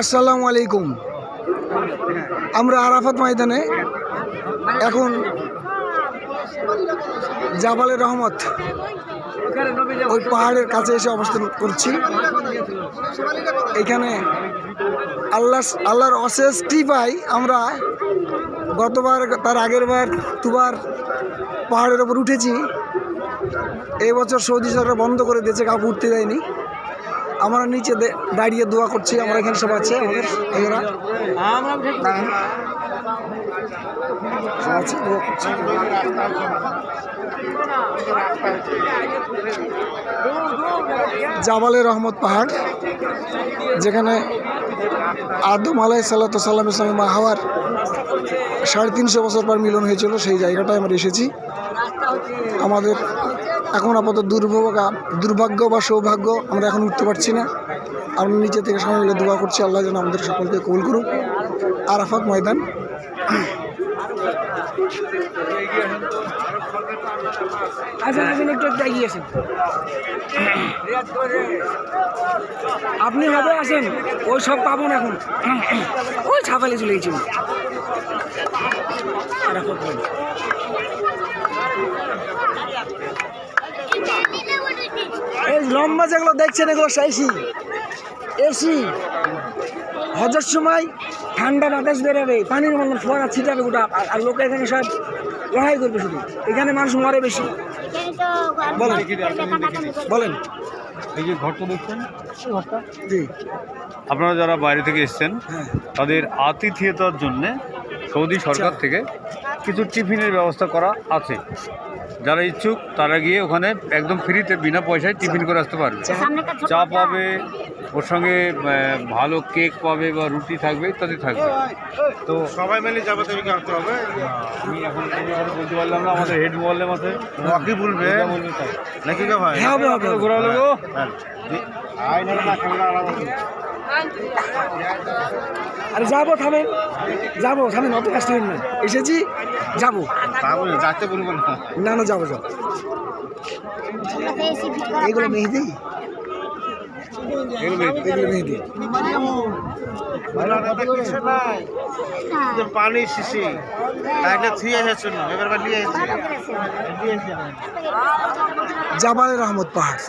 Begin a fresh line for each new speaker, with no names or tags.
আসসালামু আলাইকুম। আমরা আরাফাত ময়দানে এখন জাবালে রহমত ওই পাহাড়ের কাছে এসে অবস্থান করছি। এখানে আল্লাহর অশেষ কৃপায় আমরা গতবার তার আগের বার দুবার পাহাড়ের ওপর উঠেছি। এই বছর সৌদি সরকার বন্ধ করে দিয়েছে, কাউকে উঠতে দেয়নি। আমরা নিচে দাঁড়িয়ে দোয়া করছি। আমরা এখানে সব আছে, আমাদের এরা দোয়া করছি। জাবালে রহমত পাহাড়, যেখানে আদম আলাইহিসসালামের সঙ্গে মা হাওয়ার 350 বছর পর মিলন হয়েছিল, সেই জায়গাটায় আমরা এসেছি। আমাদের এখন আপাতত দুর্ভাগ্য বা সৌভাগ্য, আমরা এখন উঠতে পারছি না। আমরা নিচে থেকে সবাই মিলে দোয়া করছি আল্লাহ যেন আমাদের সকলকে কবুল করুক। আরাফাত ময়দান। আপনি হবে আসেন, ওই সব পাবো না এখন, ওই ছাপালে চলে গেছিল। এই লম্বা যেগুলো দেখছেন এগুলো এসি হজের সময় ঠান্ডা বাতাস বেরোবে, পানির মতন ফোয়ারা ছিটাবে গোটা, আর লোক এখানে সব লড়াই করবে। শুধু এখানে মানুষ মরে বেশি। বলেন
এই যে ঘরটা দেখছেন,
ঘরটা জি,
আপনারা যারা বাইরে থেকে এসছেন তাদের আতিথেয়তার জন্যে সৌদি সরকার থেকে কিছু টিফিনের ব্যবস্থা করা আছে। যারা ইচ্ছুক তারা গিয়ে ওখানে একদম ফ্রিতে বিনা পয়সায় টিফিন করে আসতে পারবে। চা পাবে, ওর সঙ্গে ভালো কেক পাবে বা রুটি থাকবে, ইত্যাদি থাকবে। তো
সবাই মিলে যাবে, তুমি আসতে হবে।
আমি এখন বলতে পারলাম না, আমাদের হেড মোয়াল্লেম আছে,
কি বলবে নাকি ভাই?
ঘোরা হলো
আরে যাবো, থামেন অত কাজ না, এসেছি যাবো,
যাতে বলবেন
না না যাবো। এইগুলো মেহেদি, মেহেদি
পানি শিশি থুয়ে এসেছে না, এবার নিয়ে এসেছে।
জাবালে রহমত পাহাড়।